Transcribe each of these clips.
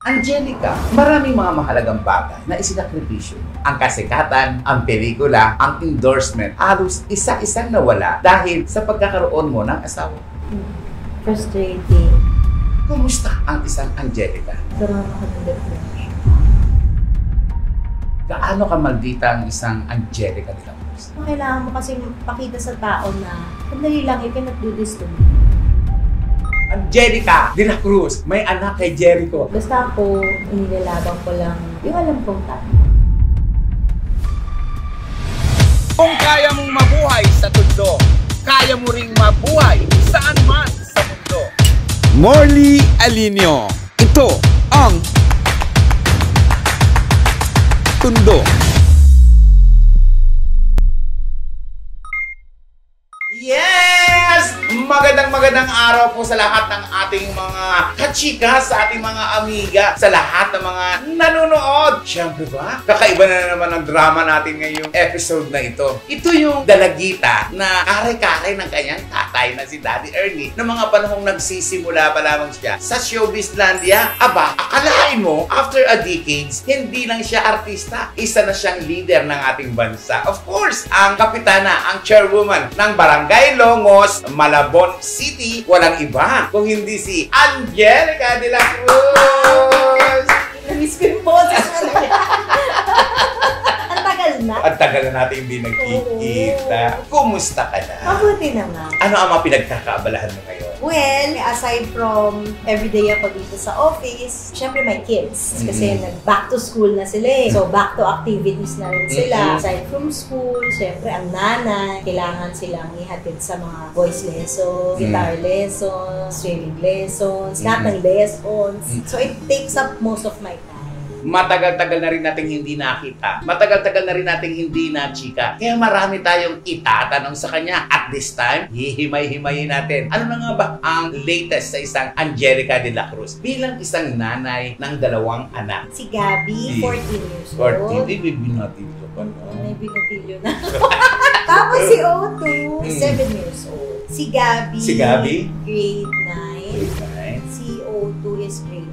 Angelica, maraming mga mahalagang bagay na isinakripisyo. Ang kasikatan, ang pelikula, ang endorsement, halos isa-isang nawala dahil sa pagkakaroon mo ng asawa. Frustrating. Kumusta ang isang Angelica? Karoon ako ng depression. Gaano ka maldita ang isang Angelica de la Cruz? Kailangan mo kasi pakita sa tao na sandali lang, you cannot do this to me. Angelica de la Cruz, may anak kay Jericho. Basta ako, inilalaban ko lang yung alam kong tama. Kung kaya mong mabuhay sa tundo, kaya mo ring mabuhay saan man sa mundo. Morley Alinio, ito ang Tundo. Yes! Magandang araw po sa lahat ng ating mga kachika, sa ating mga amiga, sa lahat ng mga nanonood. Siyempre ba? Kakaiba na naman ang drama natin ngayong episode na ito. Ito yung dalagita na kare-kare ng kanyang tatay na si Daddy Ernie ng mga panahong nagsisimula pa lamang siya sa Showbizlandia. Aba, akalain mo, after a decades, hindi lang siya artista, isa na siyang leader ng ating bansa. Of course, ang kapitana, ang chairwoman ng Barangay Longos, Malabon City, walang iba kung hindi si Angelica de la Cruz! Namiss ko yung boses mo na yan. Ang tagal na. Ang tagal na natin hindi nagkikita. Kumusta ka na? Mabuti naman. Ano ang mga pinagkakaabalahan mo ngayon? Well, aside from everyday ako dito sa office, syempre my kids. Kasi nag-back to school na sila eh. So, back to activities na rin sila. Aside from school, syempre ang nanay, kailangan silang ihatid sa mga voice lessons, guitar lessons, swimming lessons, lahat ng lessons. So, it takes up most of my time. Matagal-tagal na rin nating hindi nakita. Matagal-tagal na rin nating hindi na-chika. Kaya marami tayong itatanong sa kanya. At this time, hihimay-himayin natin. Ano na nga ba ang latest sa isang Angelica de la Cruz bilang isang nanay ng 2 anak? Si Gabby, 14 years old. 14? Ay, may binatilyo pa na. May binatilyo na. Tapos si O2, 7 years old. Si Gabby, grade 9. Si O2 is grade 3.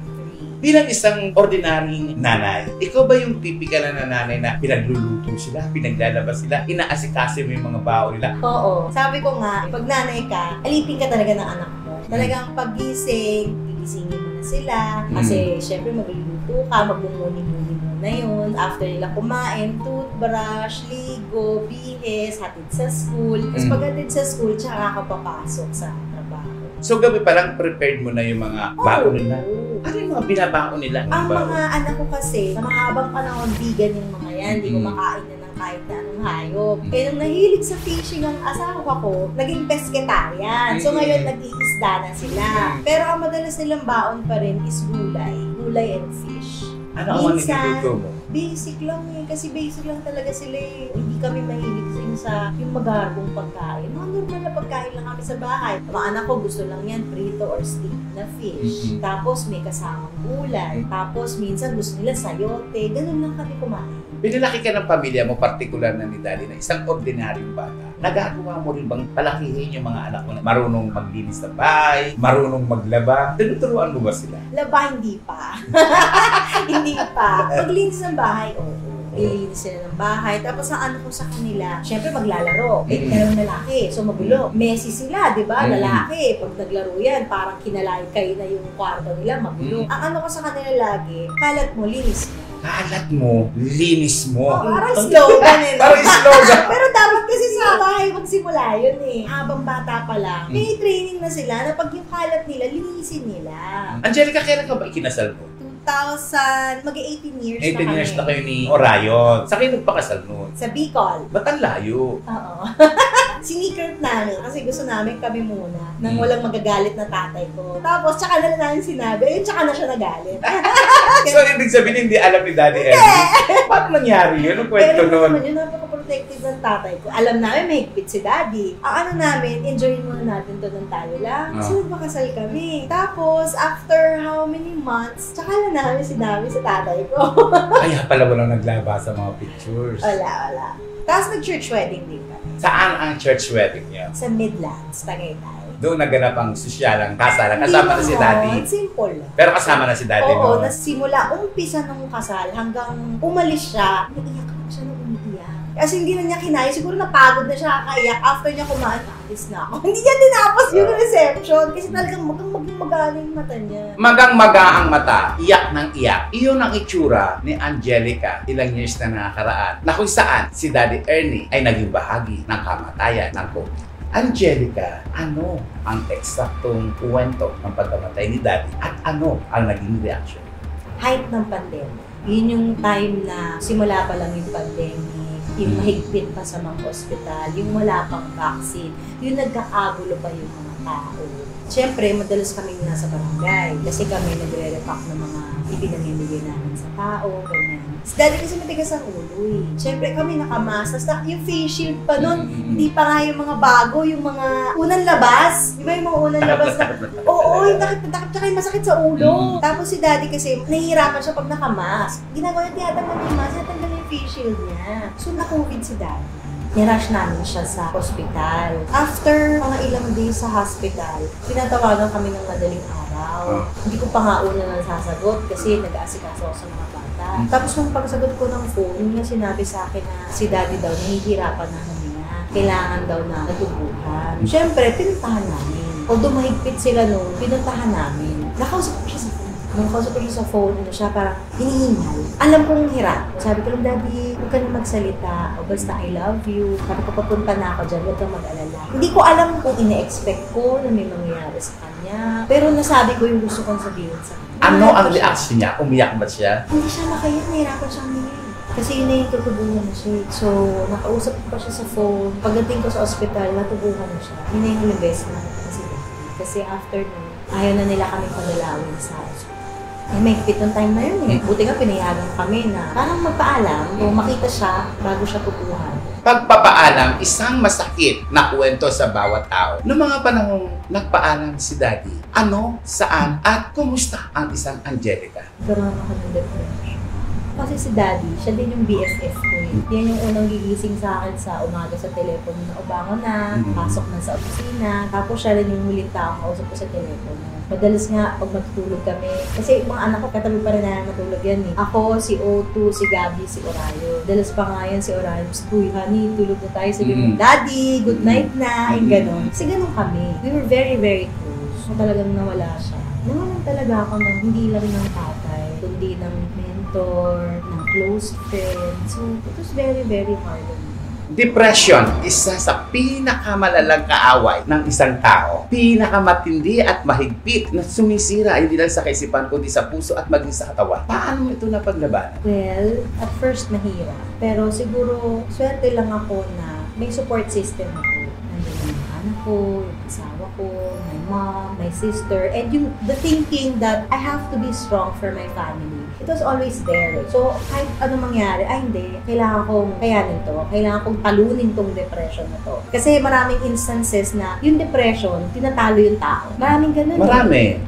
Bilang isang ordinaryong nanay, ikaw ba yung typical na nanay na pinagluluto sila, pinaglalabas sila, inaasikaso mo yung mga bao nila? Oo. Sabi ko nga, pag nanay ka, alipin ka talaga ng anak mo. Talagang pagising, gigisingin mo na sila. Kasi syempre magluluto ka, magmumuni-muni muna yun. After nila kumain, toothbrush, ligo, bihis, hatid sa school. Tapos pag hatid sa school, tsaka ka papasok sa trabaho. So gabi pa lang prepared mo na yung mga baon nila? Ano yung mga binabaon nila? Ang mga anak ko kasi, sa mahabang panahon, vegan yung mga yan. Hindi kumakain na ng kahit na anong hayop. Kaya nung nahilig sa fishing ang asawa ko, naging pescetarian. So ngayon, nag-iisda na sila. Pero ang madalas nilang baon pa rin is gulay. Gulay and fish. Ano ang mga niluluto mo? Basic lang eh. Kasi basic lang talaga sila eh. Hindi kami mahilig sa yung magarbong pagkain. Mga normal na pagkain lang kami sa bahay. Mga anak ko gusto lang yan, prito or steak na fish. Tapos may kasamang gulay. Tapos minsan gusto nila sayote. Ganun lang kami kumain. Pinalaki ka ng pamilya mo, partikular na ni Daddy, na isang ordinaryong bata. Nagagawa mo rin bang palakihin yung mga anak mo na marunong maglinis ng bahay, marunong maglaba? Tinuturuan mo ba sila? Laba, hindi pa. Hindi pa. Maglinis ng bahay, oo. Ilinis sila ng bahay. Tapos ang ano ko sa kanila, syempre maglalaro. Dalawang lalaki, so magulo. Messy sila, di ba? Lalaki. Pag naglaro yan, parang kinalay kayo na yung kwarto nila, magulo. Ang ano ko sa kanila lagi, kalat mo, linis mo. Kalat mo, linis mo. Oh, parang slogan eh. Parang slogan. Pero dapat kasi sa bahay magsimula yun eh. Habang bata pa lang, may training na sila na pag yung kalat nila, linisin nila. Angelica, kailan ka ba ikinasal mo? 2000, mag-18 years 18 na kami. years na kayo ni Orion. Sa kayo nagpakasal nun? Sa Bicol. Ba't ang layo? Oo. Sinikert namin kasi gusto namin kami muna nang walang magagalit na tatay ko. Tapos, tsaka na namin sinabi, ayun, tsaka na siya nagalit. So, ibig sabihin, hindi alam ni Daddy Ernie. Paano nangyari yun? Anong kwento Pero nun? naman yun, napaka-protective ng tatay ko. Alam namin, may higpit si Daddy. Ang ano namin, enjoyin muna natin to ng tayo lang. So, nagpakasal kami. Tapos, after how many months, tsaka na namin sinabi sa tatay ko. Kaya pala walang naglaba sa mga pictures. Wala. Tapos, nag-church wedding din kami. Saan ang church wedding niya? Sa Midlands, Tagaytay. doon naganap ang sosyalang kasalan. Kasama na si Daddy. Simple lang. Pero kasama na si Daddy, Oo, no? nasimula, umpisa ng kasal hanggang umalis siya, umiiyak lang siya nung umiiyak. Kasi hindi na niya kinaya, siguro napagod na siya kakaiyak. After niya kumain, alis na ako. Hindi niya tinapos yung reception kasi talagang maging magana yung mata niya. Magang-maga ang mata, iyak ng iyak. Iyon ang itsura ni Angelica ilang years na nakakaraan na kung saan si Daddy Ernie ay naging bahagi ng kamatayan ng COVID. Angelica, ano ang eksaktong kwento ng pagkamatay ni Daddy at ano ang naging reaction? Height ng pandemic. Yun yung time na simula pa lang yung pandemic, yung mahigpit pa sa mga ospital, yung wala pang vaccine, yung nagkakagulo pa yung mga tao. Siyempre, madalas kami nasa barangay kasi kami nagre-repack ng mga ipinamimigay namin sa tao, ganyan. Dati kasi matigas ang ulo eh. Siyempre kami nakamask, tapos yung face shield pa nun, hindi pa nga yung mga bago, yung mga unang labas. Di ba yung mga unang labas na, oo, yung takip-takip, tsaka yung masakit sa ulo. Tapos si Daddy kasi, nahihirapan siya pag nakamask. Ginagawa niya, tinatanggal niya yung mask, tinatanggal niya yung face shield niya. So, na-COVID si Daddy. Nirush namin siya sa hospital. After mga ilang days sa hospital, pinatawagan kami ng madaling araw. Hindi ko pa nga una nasasagot kasi nag-aasikaso ako sa mga bata. Tapos nung pagsagot ko ng phone, yun nga sinabi sa akin na si Daddy daw nahihirapan na huminga. Kailangan daw na natubuhan. Siyempre, pinuntahan namin. Although mahigpit sila noon, pinuntahan namin. Nakausap ko siya sa phone. Nung kausap ko siya sa phone, siya parang hinihingal. Alam kong hirap. Sabi ko lang, Daddy, huwag ka na magsalita. O basta I love you. Kapag papunta na ako dyan, huwag kang mag-alala. Hindi ko alam kung ine-expect ko na may mangyayari sa kanya. Pero nasabi ko yung gusto kong sabihin sa kanya. Ano ang reaction niya? Umiyak ba siya? Hindi siya makaiyak. Nahirapan siyang huminga. Kasi yun na yung tutubuhan na siya. So, nakausap ko pa siya sa phone. Pagdating ko sa ospital, natubuhan na siya. Yun na yung huling beses na nakita si Daddy. Kasi after nun, ayaw na nila kami padalawin sa ospital. Eh, may pitong time na yun eh. Buti nga pinayagan kami na parang magpaalam o makita siya bago siya tutuhan. Pagpapaalam, isang masakit na kwento sa bawat tao. Noong mga panahong nagpaalam si Daddy, ano, saan, at kumusta ang isang Angelica? Karoon ako ng depression. Kasi si Daddy, siya din yung BFF ko eh. Yan yung unang gigising sa akin sa umaga sa telepono na ubangon na, pasok na sa opisina. Tapos siya rin yung huling taong kausap ko sa telepono. Madalas nga, pag matutulog kami, kasi yung mga anak ko, katabi pa rin na matulog yan eh. Ako, si O2, si Gabi, si Orayo. Dalas pa nga yan si Orayo. Uy, honey, tulog na tayo. Sabi mo, Daddy, good night na, yung gano'n. Kasi gano'n kami. We were very, very close. So talagang nawala siya. Nawalan talaga ako ng hindi lang ng tatay, kundi ng mentor, ng close friend. So, it was very, very hard on me. Depression, isa sa pinakamalalang kaaway ng isang tao. Pinakamatindi at mahigpit na sumisira hindi lang sa kaisipan kundi sa puso at maging sa katawan. Paano mo ito napaglabanan? Well, at first mahirap. Pero siguro, swerte lang ako na may support system ako. Nandiyan yung anak ko, yung asawa ko, my mom, my sister, and the thinking that I have to be strong for my family. It was always there. So, kahit ano mangyari, ay hindi, kailangan kong kayanin to. Kailangan kong talunin tong depression na to. Kasi maraming instances na yung depression, tinatalo yung tao. Maraming ganun.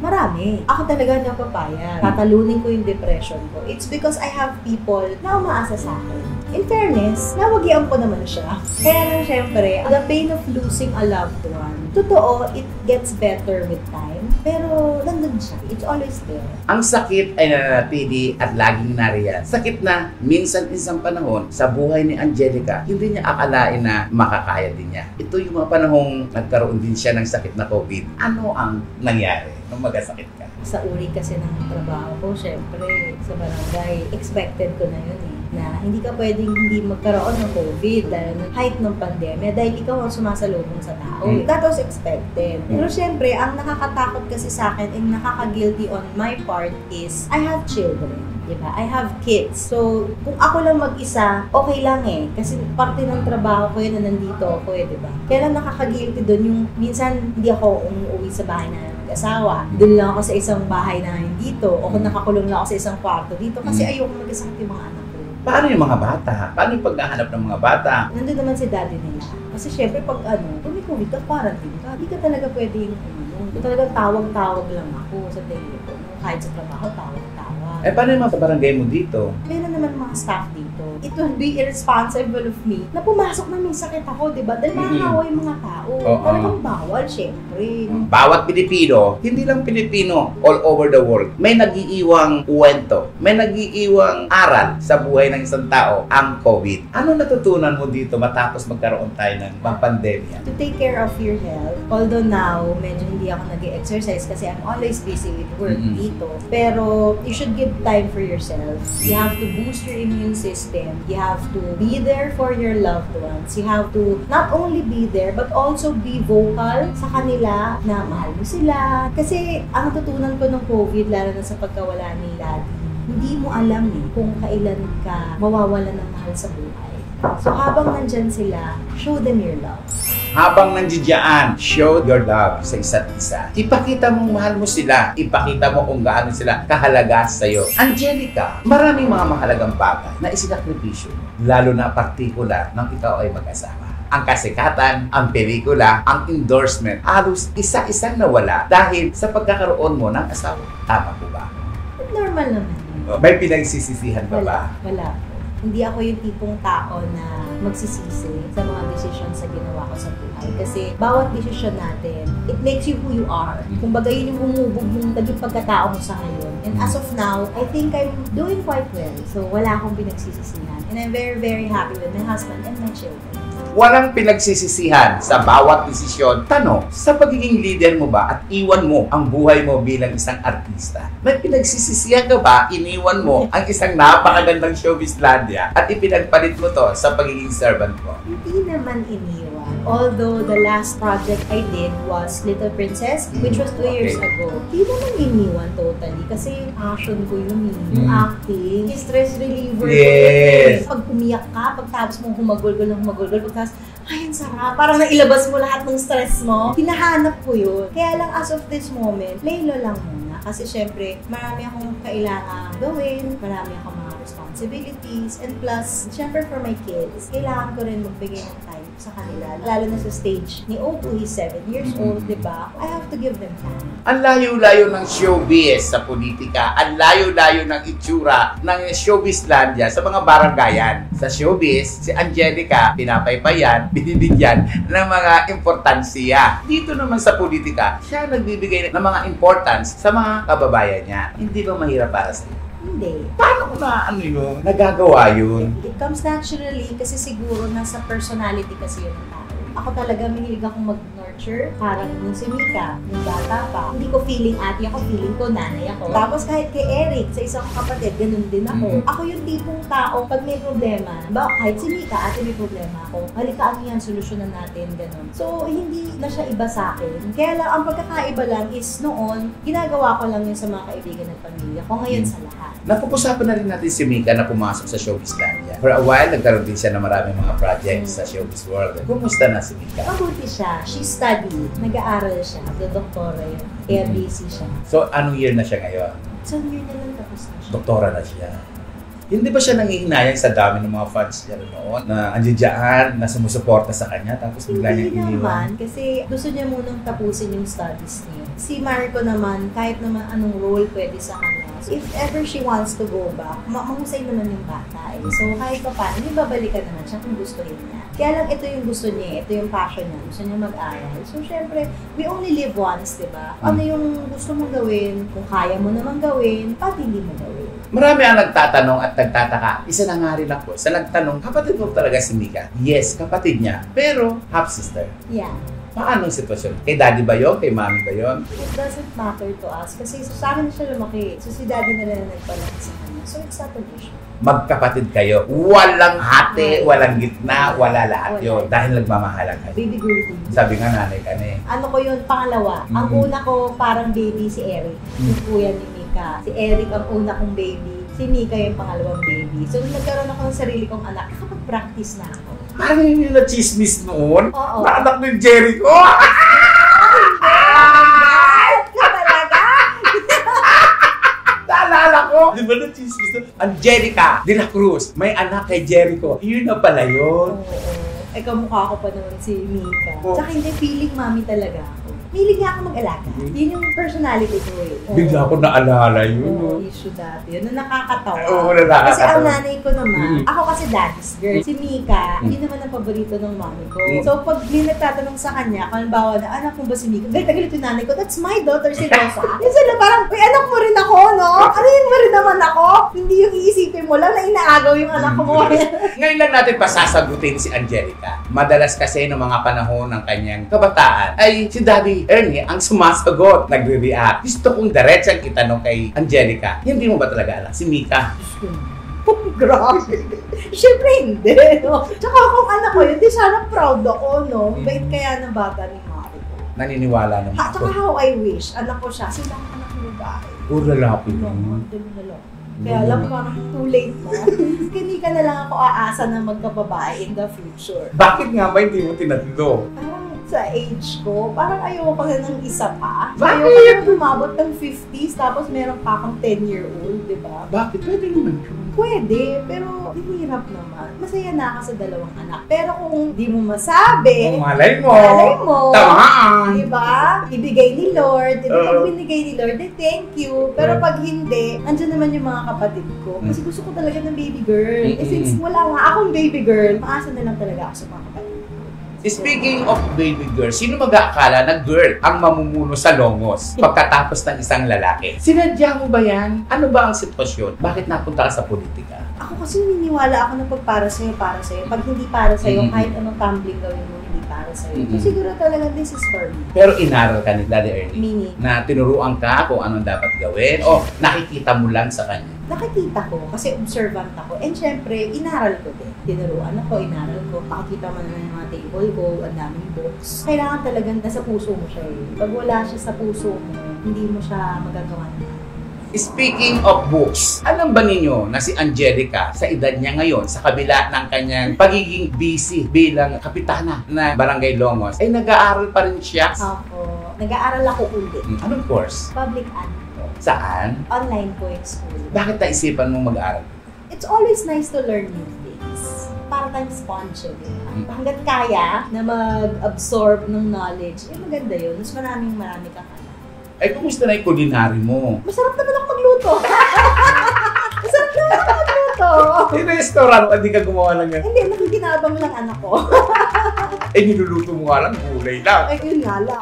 Marami. Ako talaga napapayag. Tatalunin ko yung depression ko. It's because I have people na umaasa sa akin. In fairness, nawagian ko naman siya. Kaya lang syempre, the pain of losing a loved one, totoo, it gets better with time. Pero nandun siya. It's always there. Ang sakit ay nananatili at laging nariyan. Sakit na minsan isang panahon sa buhay ni Angelica, hindi niya akalain na makakaya din niya. Ito yung mga panahong nagkaroon din siya ng sakit na COVID. Ano ang nangyari nung magkasakit ka? Sa uri kasi ng trabaho ko, syempre, sa barangay, expected ko na yun eh. Na hindi ka pwedeng hindi magkaroon ng COVID dahil ng height ng pandemya dahil ikaw ang sumasalubong sa tao. That was expected. Pero syempre, ang nakakatakot kasi sa akin and nakaka-guilty on my part is I have children. Diba? I have kids. So, kung ako lang mag-isa, okay lang eh. Kasi parte ng trabaho ko yun na nandito ako eh, diba? Kaya lang nakaka-guilty doon yung minsan hindi ako umuwi sa bahay na mag-asawa. Doon lang ako sa isang bahay na dito. O kung nakakulong lang ako sa isang kwarto dito kasi ayoko mag-asakit yung mga anak ko. Paano yung mga bata? Paano yung paghahanap ng mga bata? Nandun naman si Daddy nila. Kasi syempre pag kung may COVID ka, quarantine ka, hindi ka talaga pwede yung talagang tawag-tawag lang ako sa telepono. Kahit sa trabaho, tawag-tawag. Eh, paano yung mga barangay mo dito? Meron naman mga staff dito. It would be irresponsible of me na pumasok na may sakit ako, di ba? Dahil makakawa yung mga tao. Talagang bawal, syempre. rin. Bawat Pilipino, hindi lang Pilipino, all over the world, may nag-iiwang kwento, may nag-iiwang aral sa buhay ng isang tao, ang COVID. Ano natutunan mo dito matapos magkaroon tayo ng pandemya? To take care of your health, although now, medyo hindi ako nag-exercise kasi I'm always busy with work dito. Pero, you should give time for yourself. You have to boost your immune system. You have to be there for your loved ones. You have to not only be there, but also be vocal sa kanila na mahal mo sila. Kasi, ang natutunan ko ng COVID, lalo na sa pagkawala ni Daddy, hindi mo alam kung kailan ka mawawalan ng mahal sa buhay. So, habang nandyan sila, show them your love. Habang nandiyan, show your love sa isa't isa. Ipakita mong mahal mo sila. Ipakita mo kung gaano sila kahalaga sa'yo. Angelica, maraming mga mahalagang bagay na isinakripisyo, lalo na partikular nang ikaw ay mag-asawa. Ang kasikatan, ang pelikula, ang endorsement, halos isa-isang nawala dahil sa pagkakaroon mo ng asawa. Tama po ba? Normal naman. May pinagsisisihan ka ba? Wala po. Hindi ako yung tipong tao na magsisisi sa mga desisyon sa ginawa ko sa buhay. Kasi bawat desisyon natin, it makes you who you are. Kumbaga yun yung humubog yung naging pagkatao mo sa ngayon. And as of now, I think I'm doing quite well. So wala akong pinagsisisihan. And I'm very, very happy with my husband and my children. Walang pinagsisisihan sa bawat desisyon. Tanong, sa pagiging leader mo ba at iwan mo ang buhay mo bilang isang artista? May pinagsisisihan ka ba? Iniwan mo ang isang napakagandang showbizlandia at ipinagpalit mo to sa pagiging servant mo? Hindi naman iniwan. Although the last project I did was Little Princess, which was 2 years ago. Hindi naman iniwan totally kasi passion ko yun yung acting. Stress reliever ko yun. Pag umiyak ka, pagtapos mong humagulgol, pagtapos, ay, ang sarap. Parang nailabas mo lahat ng stress mo. Hinahanap ko yun. Kaya lang as of this moment, play low lang muna. Kasi syempre, marami akong kailangan gawin, marami akong mga responsibilities, and plus, syempre for my kids, kailangan ko rin magbigay ng time sa kanila. Lalo na sa stage ni Opo, he's 7 years old, diba? I have to give them time. Ang layo-layo ng showbiz sa politika, ang layo-layo ng itsura ng showbizlandia sa mga barangayan. Sa showbiz, si Angelica, pinapaypayan, binibigyan ng mga importansya. Dito naman sa politika, siya nagbibigay ng mga importance sa mga kababayan niya. Hindi ba mahirap para sa iyo? Hindi. Paano ko na yun? Nagagawa yun? It comes naturally kasi siguro nasa personality kasi yun ng tao. Ako talaga mahilig akong mag-nurture. Parang nung si Mika, nung bata pa. Hindi ko feeling ate ako, feeling ko nanay ako. Tapos kahit kay Eric, sa isang kapatid, ganun din ako. Ako yung tipong tao, pag may problema, kahit si Mika, ate may problema ako, halika ano yan, solusyonan natin, ganun. So, hindi na siya iba sa akin. Kaya lang, ang pagkakaiba lang is noon, ginagawa ko lang yun sa mga kaibigan at pamilya ko, ngayon sa lahat. Napag-usapan na rin natin si Mika na pumasok sa showbizlandia. For a while, nagkaroon din siya ng maraming mga projects sa showbiz world. Kumusta na si Mika? Mabuti siya. She studied. Nag-aaral siya. Nagdodoktora yun. Kaya busy siya. So, anong year na siya ngayon? So, year na lang tapos na siya. Doktora na siya. Hindi ba siya nangihinayang sa dami ng mga fans niya noon na andiyan na sumusuporta sa kanya tapos bigla niya Hindi iniwan? naman, kasi gusto niya munang tapusin yung studies niya. Si Marco naman, kahit naman anong role pwede sa kanya. So, if ever she wants to go back, mahusay naman yung bata eh. So kahit pa paano, may babalikan naman siya kung gustuhin niya. Kaya lang ito yung gusto niya, ito yung passion niya, gusto niya mag-aral. So syempre, we only live once, diba? Ano yung gusto mong gawin, kung kaya mo naman gawin, pati hindi mo gawin. Marami ang nagtatanong at nagtataka. Isa na nga rin ako sa nagtanong, kapatid mo talaga si Mika? Yes, kapatid niya. Pero, half-sister. Yeah. Paano ang sitwasyon? Kay daddy ba yun? Kay mommy ba yun? It doesn't matter to us kasi sa akin siya lumaki. So si daddy na lang nagpalaki sa kanya. So it's not an issue. Magkapatid kayo. Walang hati, walang gitna, wala lahat yun. Dahil nagmamahalan kayo. Baby girl din. Sabi nga nanay ka na eh. Ano ko yun, pangalawa. Ang una ko parang baby si Eric. Yung kuya ni Mika. Si Eric ang una kong baby. Si Mika yung pangalawang baby. So nung nagkaroon ako ng sarili kong anak, nakapag-practice na ako. Ano yung na-chismis noon? Oo. Na anak ng Jericho? Naalala ko! Di ba na-chismis noon? Angelica de la Cruz, may anak kay Jericho. Yun na pala yun. Oo. Eh, kamukha ko pa naman si Mika. Oh. Tsaka hindi, feeling mami talaga ako. Hilig nga ako mag-alaga. Yun yung personality ko eh. Oo. Bigla ko naalala yun. Oo, issue dati. Yun na nakakatawa. Oo, nakakatawa. Kasi ang nanay ko naman, ako kasi daddy's girl. Si Mika, yun naman ang paborito ng mami ko. So pag may nagtatanong sa kanya, kung halimbawa na, anak mo ba si Mika? Galit yung nanay ko, that's my daughter si Rosa. Yung sila parang, uy, anak mo rin ako, no? Ano yun mo rin naman ako? Hindi yung iisipin mo lang na inaagaw yung anak mo. Ngayon lang natin pasasagutin si Angelica. Madalas kasi noong mga panahon ng kanyang kabataan ay si Daddy Ernie ang sumasagot, nagre-react. Gusto kong diretsang itanong kay Angelica, hindi mo ba talaga alam si Mika? Grabe. Siyempre hindi, no? Tsaka kung anak ko yun, di sana proud ako, no? Bait kaya ng bata ni Mari ko. Naniniwala naman Tsaka ako. how I wish, anak ko siya, sila ang anak ng babae. Puro lalaki No, yun. dalawa. Kaya alam ko parang too late na. Hindi ka na lang ako aasa na magkababae in the future. Bakit nga ba hindi mo tinatlo? Parang sa age ko, parang ayoko na ng isa pa. Bakit? Ayoko na umabot ng 50s, tapos meron pa akong 10-year-old, di ba? Bakit? Pwede naman yun. Pwede, pero hirap naman. Masaya na ako sa dalawang anak. Pero kung di mo masabi, Malay mo. malay mo. Tamaan. Diba? Ibigay ni Lord. Diba? Pag binigay ni Lord, eh, thank you. Pero pag hindi, andyan naman yung mga kapatid ko. Kasi gusto ko talaga ng baby girl. Eh, since wala nga akong baby girl, maasa na lang talaga ako sa mga kapatid. Speaking of baby girl, sino mag-aakala na girl ang mamumuno sa Longos pagkatapos ng isang lalaki? Sinadya mo ba yan? Ano ba ang sitwasyon? Bakit napunta ka sa politika? Ako kasi niniwala ako na pag para sa'yo, para sa'yo. Pag hindi para sa'yo, kahit anong tumbling gawin mo, hindi para sa'yo. So siguro talaga this is for me. Pero inaral ka ni Daddy Ernie Meaning, na tinuruan ka kung anong dapat gawin o nakikita mo lang sa kanya? nakikita ko kasi observant ako. And syempre, inaral ko din. Tinuruan ako, inaral ko. Nakikita mo naman yung mga table ko, ang daming books. Kailangan talagang nasa puso mo siya eh. Pag wala siya sa puso mo, hindi mo siya magagawa na. Speaking of books, alam ba ninyo na si Angelica sa edad niya ngayon, sa kabila ng kanyang pagiging busy bilang kapitana na Barangay Longos, ay nag-aaral pa rin siya? Ako, nag-aaral ako ulit. Anong course? Public ad po. Saan? Online po yung school. Bakit naisipan mong mag-aaral? It's always nice to learn new things. Para tayong sponge, hanggat kaya na mag-absorb ng knowledge, eh maganda yun. Mas marami kang alam. Ay, kumusta na yung kulinary mo? Masarap naman ako magluto. Masarap naman ako magluto. Yung restaurant, hindi ka gumawa ng yan. Hindi, nakikinabang lang anak ko. Eh, niluluto mo nga lang, gulay lang. Ay, yun nga lang.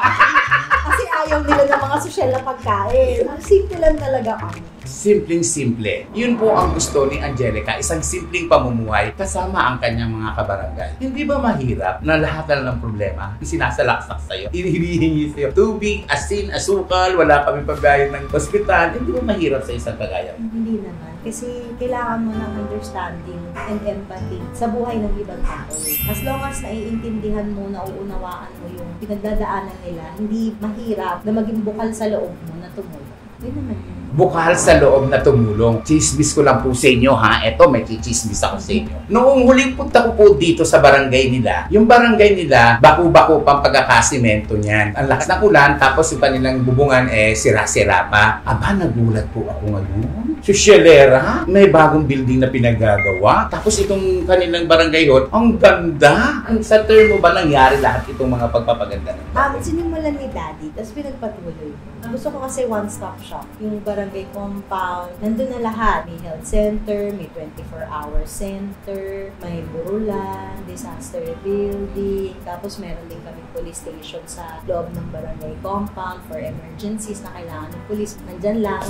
Kasi ayaw nila ng mga sosyal na pagkain. Simple lang talaga kami. Simpleng-simple. Yun po ang gusto ni Angelica, isang simpleng pamumuhay kasama ang kanyang mga kabarangay. Hindi ba mahirap na lahat na ng problema sinasalaksak sa'yo? Hinihingi sa'yo tubig, asin, asukal, wala kami pagbayad ng ospital. Hindi ba mahirap sa isang kagaya mo? Hindi naman. Kasi kailangan mo ng understanding and empathy sa buhay ng ibang tao. As long as naiintindihan mo, nauunawaan mo yung pinagdadaanan nila, hindi mahirap na maging bukal sa loob mo na tumulong. Yun naman yun. Bukal sa loob na tumulong. Chismis ko lang po sa inyo ha. Eto, may chismis ako sa inyo. Noong huling punta ko po dito sa barangay nila, yung barangay nila, baku-baku pang pagkakasimento niyan. Ang lakas ng ulan, tapos yung kanilang bubungan sira-sira pa. Aba, nagulat po ako ngayon. Sosyalera, may bagong building na pinagagawa. Tapos itong kanilang barangay hall, ang ganda. Sa term mo ba nangyari lahat itong mga pagpapaganda? Sinimulan ni Daddy, tapos pinagpatuloy. Gusto ko kasi one-stop shop. Yung barangay compound, nandun na lahat. May health center, may 24-hour center, may burulan, disaster building, tapos meron din kami police station sa loob ng barangay compound for emergencies na kailangan ng police. Nandyan lang.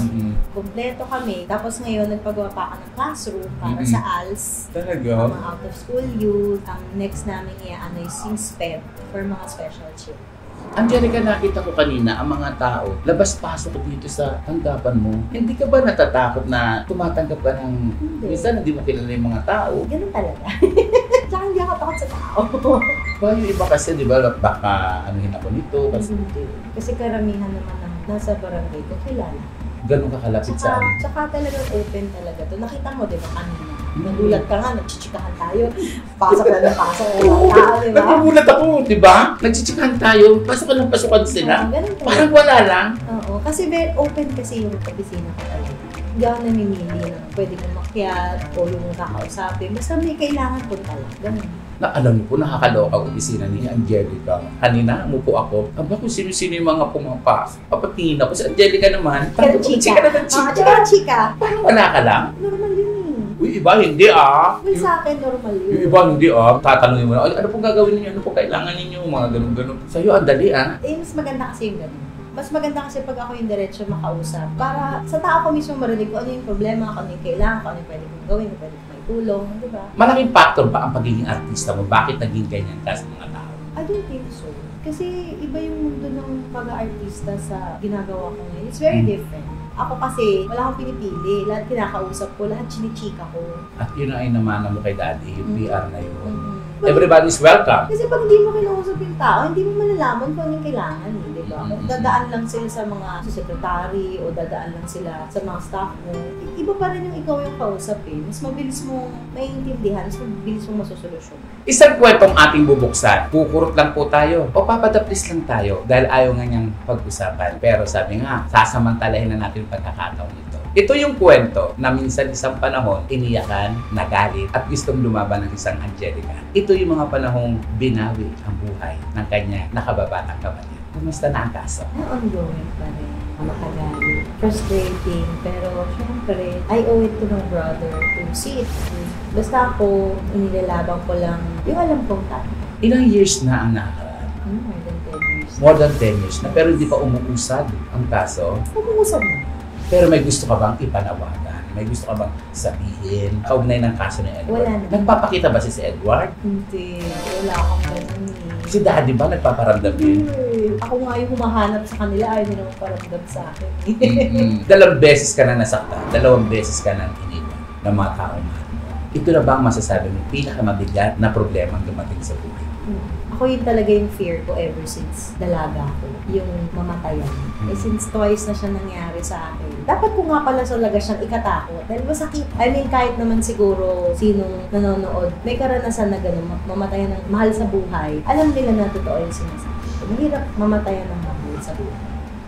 Kompleto kami. Tapos ngayon, nagpagawa pa ako ng classroom para sa ALS. Talaga? Mga out-of-school youth. Ang next namin ano is yung SPED for mga special children. Angelica, nakita ko kanina ang mga tao, labas-pasok dito sa tanggapan mo. Hindi ka ba natatakot na tumatanggap ka ng... Minsan, hindi mo kilala yung mga tao. Ganun talaga. Tsaka hindi ako takot sa tao. Ba, yung iba kasi, di ba, baka anuhin ako nito. Kasi Kasi karamihan naman ng nasa barangay ko, kilala. ganun kakalapit sa amin. Tsaka talagang open talaga to. Nakita mo, di ba, kanina? Nagulat ka nga, nagchichikahan tayo. Pasok na ng pasok. Di ba? Nagugulat ako, di ba? Nagchichikahan tayo, pasukan ng pasukan sila. Ganun talaga. Parang wala lang. Oo, kasi very open kasi yung opisina ko talaga. Hindi ako namimili na pwede kong makyat o yung kakausapin. Basta may kailangan punta lang. Ganun. Na alam mo po, nakakaloka ang opisina ni Angelica. Kanina, umupo ako. Aba kung sino-sino yung mga pumapasok. Papatingin ako. Si Angelica naman. Pero chika. Chika. Parang wala ka lang. Normal yun eh. Uy, iba hindi Well, sa akin, normal yun. Yung iba hindi tatanungin mo na, ano pong gagawin ninyo? Ano pong kailangan ninyo? Mga ganun-ganun. Sa'yo, ang dali Mas maganda kasi yung ganun. Mas maganda kasi pag ako yung diretso makausap. Para sa tao ko mismo marinig ko ano yung problema, ano yung kailangan, ano yung pwede kong gawin, ano pwede kong maitulong, di ba? Malaking factor ba ang pagiging artista mo? Bakit naging ganyan ka sa mga tao? I don't think so. Kasi iba yung mundo ng pag-aartista sa ginagawa ko ngayon. It's very different. Ako kasi, wala akong pinipili. Lahat kinakausap ko, lahat chinichika ko. At yun ay namana mo kay daddy, yung PR na yun. Everybody's welcome. Kasi pag hindi mo kinausap yung tao, hindi mo malalaman kung anong kailangan eh, di ba? Kung dadaan lang sila sa mga secretary o dadaan lang sila sa mga staff mo, iba pa rin yung ikaw yung kausap eh. Mas mabilis mong maiintindihan, mas mabilis mong masusolusyon. Isang kwentong ating bubuksan. Kukurot lang po tayo o papadaplis lang tayo dahil ayaw nga niyang pag-usapan. Pero sabi nga, sasamantalahin na natin yung pagkakataon nito. Ito yung kwento na minsan isang panahon, iniyakan, nagalit, at gustong lumaban ng isang Angelica. Ito yung mga panahong binawi ang buhay ng kanya nakababatang kapatid. Kumusta na ang kaso? Ongoing pa rin. Matagal. Frustrating. Pero syempre, I owe it to my brother to see it through. Basta ako, inilalaban ko lang yung alam kong tayo. Ilang years na ang nakakaraan? More than 10 years. More than 10 years na. Pero hindi pa umuusad ang kaso. Umuusap na. Pero may gusto ka bang ipanawagan? May gusto ka bang sabihin? Kaugnay ng kaso ni Edward? Wala na. Nagpapakita ba si Edward? Hindi. Wala akong ganun eh. Si daddy ba nagpaparamdam din? Ako nga yung humahanap sa kanila, ayaw nila magparamdam sa akin. Dalawang beses ka na nasaktan, 2 beses ka na iniwan ng mga taong mahal mo. Ito na ba ang masasabi mo pinakamabigat na problema ang dumating sa buhay? Ako yun talaga yung fear ko ever since dalaga ko, yung mamatayan. Eh since twice na siya nangyari sa akin, dapat ko nga pala talaga siyang ikatakot dahil masakit. I mean, kahit naman siguro sinong nanonood, may karanasan na gano'n, mamatayan ng mahal sa buhay, alam nila na totoo yung sinasabi. Mahirap mamatayan ng mahal sa buhay.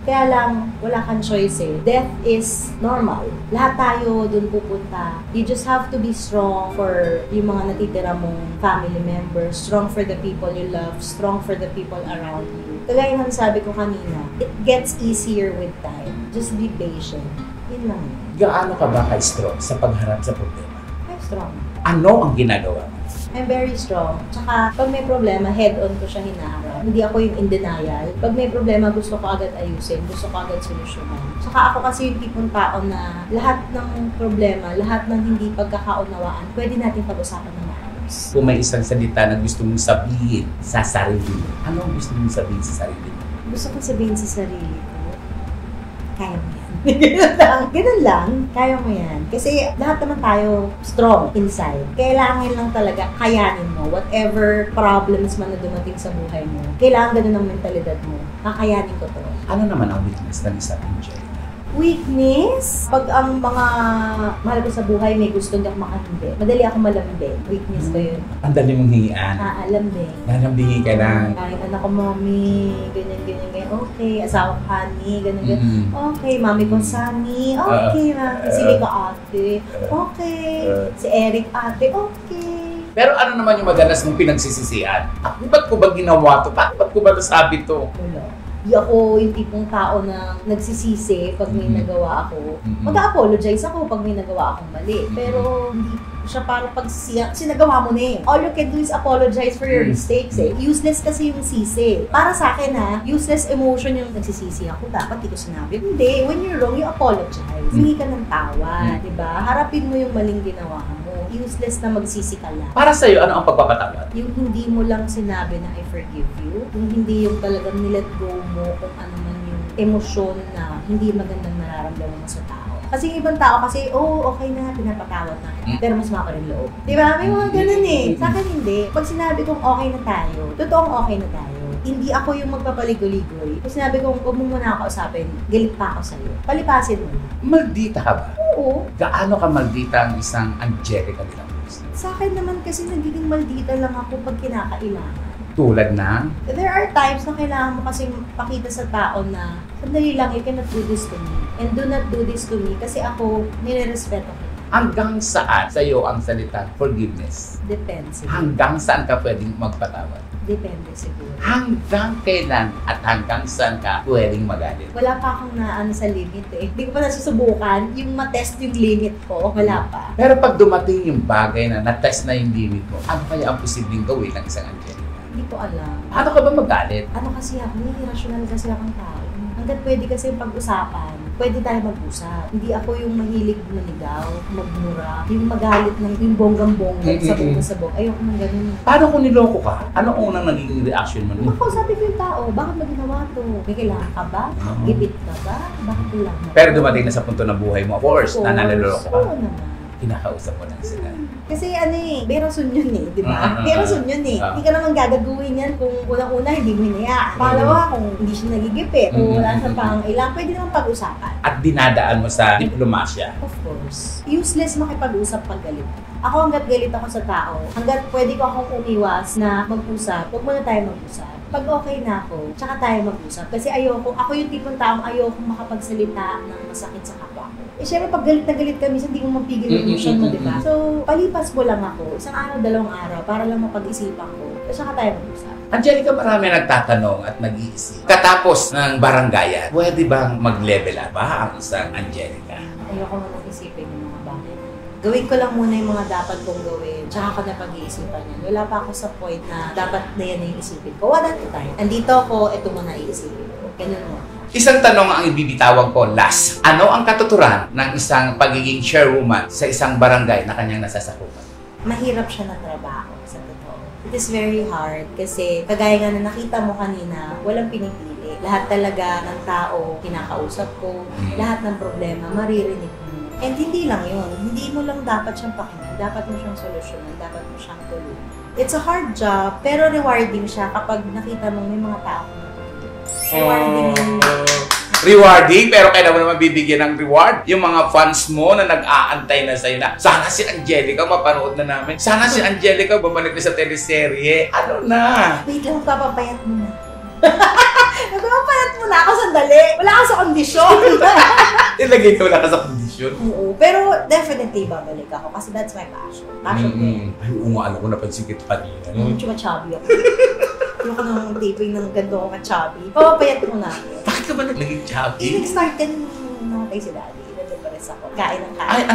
Kaya lang, wala kang choice eh. Death is normal. Lahat tayo dun pupunta. You just have to be strong for yung mga natitira mong family members, strong for the people you love, strong for the people around you. Kagaya ng sabi ko kanina, it gets easier with time. Just be patient. Yun lang. Gaano ka ba ka-strong sa pagharap sa problema? I'm strong. Ano ang ginagawa mo? I'm very strong. Tsaka, pag may problema, head-on ko siya hinaharap. Hindi ako yung in denial. Pag may problema, gusto ko agad ayusin. Gusto ko agad solusyonan. Tsaka ako kasi yung tipong tao na lahat ng problema, lahat ng hindi pagkakaunawaan, pwede natin pag-usapan ng maayos. Kung may isang salita na gusto mong sabihin sa sarili mo, ano ang gusto mong sabihin sa sarili mo? Gusto ko sabihin sa sarili ko, kaya mo yan. Ganun lang, kaya mo yan. Kasi lahat naman tayo strong inside. Kailangan lang talaga kayanin mo whatever problems man na dumating sa buhay mo. Kailangan ganun ang mentalidad mo. Kakayanin ko to. Ano naman ang weakness ng isang Angelica? Weakness? Pag ang mga mahal ko sa buhay may gusto hindi ako makahindi. Madali ako malambing. Weakness ko yun. Ang dali mong hingian. Lambing. Nalambingin ka lang. Ay, anak ko, mommy, ganyan. Okay, asawa ko, honey, ganyan. Okay, mami ko, Sunny. Okay, mami. Si Miko, ate. Okay. Si Eric, ate. Okay. Pero ano naman yung madalas mong pinagsisisihan? Ba't ko ba ginawa to? Ba't ko ba nasabi to? Wala. Di ako yung tipong tao na nagsisisi pag may nagawa ako. Mag-apologize ako pag may nagawa akong mali. Pero hindi siya para pagsisiya kasi nagawa mo na eh. All you can do is apologize for your mistakes eh. Useless kasi yung sisi. Para sa akin useless emotion yung nagsisisi ako. Dapat di ko sinabi. Hindi, when you're wrong, you apologize. Hindi ka ng tawa, di ba? Harapin mo yung maling ginawa mo. Useless na magsisi ka lang. Para sa'yo, ano ang pagpapatawad? Yung hindi mo lang sinabi na I forgive you. Yung hindi yung talagang nilet go mo kung ano man yung emosyon na hindi magandang nararamdaman mo sa tao. Kasi yung ibang tao kasi, okay na, pinapatawad na. Pero mas maka rin loob. Di ba? May mga ganun eh. Sa akin hindi. Pag sinabi kong okay na tayo, totoong okay na tayo. Hindi ako yung magpapaligoy-ligoy. Pag sinabi kong huwag mo muna ako kausapin, galit pa ako sa'yo. Palipasin mo. Maldita ka ba? Oo. Gaano ka maldita ang isang Angelica de la Cruz? Sa akin naman kasi nagiging maldita lang ako pag kinakailangan. Tulad na? There are times na kailangan mo kasi pakita sa tao na sandali lang, you cannot do this to me. And do not do this to me kasi ako, nire-respeto kita. Hanggang saan sa'yo ang salitang forgiveness? Depende siguro. Hanggang saan ka pwedeng magpatawad? Depende siguro. Hanggang kailan at hanggang saan ka pwedeng magalit? Wala pa akong naano sa limit eh. Hindi ko pa nasusubukan yung matest yung limit ko. Wala pa. Pero pag dumating yung bagay na na-test na yung limit mo, ano kaya ang posibleng gawin ng isang Angelica? Hindi ko alam. Paano ka ba magalit? Ano kasi ako, irrational kasi akong tao. Hanggat pwede kasi yung pag-usapan, pwede tayo mag-usap. Hindi ako yung mahilig manigaw, magmura, yung magalit ng yung bonggang-bonggang, sabog. Ayoko nang ganun. Paano kung niloko ka? Ano unang nagiging reaction mo? Makausapin ko yung tao, bakit mo ginawa to? May kailangan ka ba? Gipit ka ba? Bakit kailangan? Pero dumating na sa punto ng buhay mo, of course, na naloloko ka. Oo naman. Kinakausap mo lang sila. Kasi may rason yun eh, di ba? May rason yun eh. Hindi ka naman gagagawin yan kung unang-una hindi mo hinayaan. Pangalawa, kung hindi siya nagigipit, kung wala siyang pangailangan, pwede naman pag-usapan. At dinadaan mo sa diplomasya. Of course. Useless makipag-usap pag galit. Ako hanggat galit ako sa tao, hanggat pwede ko akong umiwas na mag-usap, huwag muna tayo mag-usap. Pag okay na ako, tsaka tayo mag-usap. Kasi ako yung tipong taong ayoko makapagsalita ng masakit sa kapwa ko. Eh syempre pag galit na galit ka, minsan hindi mo mapigil yung emotion mo, di ba? So, palipas mo lang ako, isang araw, 2 araw, para lang mapag-isipan ko. Tsaka tayo mag-usap. Angelica, marami nagtatanong at nag-iisip. Katapos ng barangayan, pwede bang mag-level up ba ang isang Angelica? Ayoko na mag-isipin yung mga bagay. Gawin ko lang muna yung mga dapat kong gawin. Tsaka ko na pag-iisipan yan. Wala pa ako sa point na dapat na yan yung isipin ko. Wala na tayo. Andito ako, ito muna iisipin ko. Ganun mo. Isang tanong ang ibibitawag ko last. Ano ang katuturan ng isang pagiging chairwoman sa isang barangay na kanyang nasasakupan? Mahirap siya na trabaho, sa totoo. It is very hard kasi kagaya nga na nakita mo kanina, walang pinipili. Lahat talaga ng tao kinakausap ko, lahat ng problema maririnig mo. And hindi lang yun. Hindi mo lang dapat siyang pakinggan. Dapat mo siyang solusyonan. Dapat mo siyang tulungan. It's a hard job, pero rewarding siya kapag nakita mo may mga tao na tutulungan. Rewarding yun. Rewarding, pero kailan mo naman bibigyan ng reward? Yung mga fans mo na nag-aantay na sa'yo na, sana si Angelica mapanood na namin. Sana si Angelica bumalik na sa teleserye. Ano na? Wait lang, papapayat mo na. Papapayat mo na ako sandali. Wala ka sa kondisyon. Ilagay ko wala ka sa kondisyon. Oo, pero definitely babalik ako kasi that's my passion. Passion ko yun. Ay, oo nga, alam ko napansin kita kanina. Chuma-chubby ako. Ayoko nang taping ng ganito ako ka-chubby. Papapayat mo na ako. Bakit ka ba naging chubby? Nag-start ka nung namatay si daddy. Na-depress ako. Kain ng kain.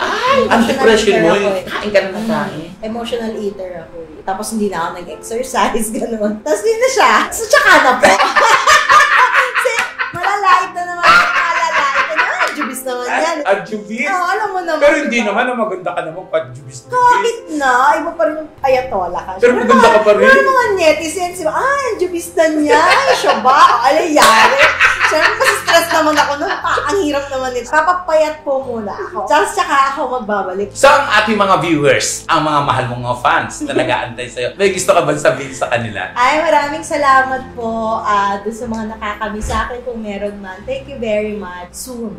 Ay, ang depression mo. Kain ka na ng kain. Emotional eater ako. Tapos hindi na ako nag-exercise, gano'n. Tapos yun na siya. So, tsaka na po. Kasi malalait na naman. Malalait na naman. Jubis naman yan. Adjubis? Oo, alam mo naman. Pero hindi naman, maganda ka naman pa-jubis. Kahit na, iba pa rin yung ayatola ka. Pero maganda ka pa rin. Pero mga netizens, diba, ang jubis na niya. Ay, siya ba? Alayari. Siyempre, kasi stress naman ako nun. Ang hirap naman nito. Papapayat po muna ako. Tsaka ako magbabalik. So, ang ating mga viewers, ang mga mahal mong mga fans na nag-aantay sa'yo, may gusto ka ba sabihin sa kanila? Ay, maraming salamat po doon sa mga nakakami sa akin kung meron man. Thank you very much. Soon.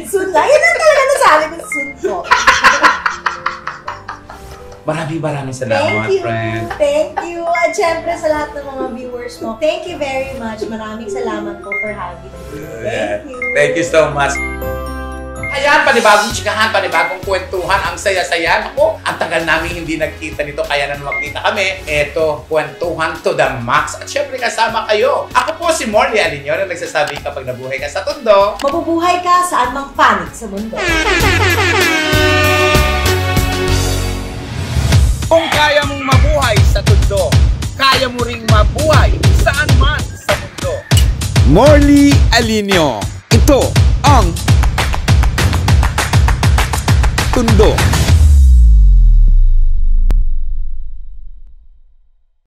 Soon na. Yun lang talaga nasabi ko. Soon po. Maraming salamat, friend. Thank you. At syempre sa lahat ng mga viewers mo, thank you very much. Maraming salamat po for having me. Thank you. Thank you so much. Ayan, panibagong chikahan, panibagong kwentuhan, ang saya-saya. Ako, ang tagal namin hindi nagkita nito, kaya na magkita kami. Eto, kwentuhan to the max. At syempre kasama kayo. Ako po si Morley Alinio na nagsasabi kapag nabuhay ka sa Tondo, mabubuhay ka saan mang panig sa mundo. Kung kaya mong mabuhay sa Tondo, kaya mo ring mabuhay saan man sa mundo. Morley Alinio. Ito ang Tondo.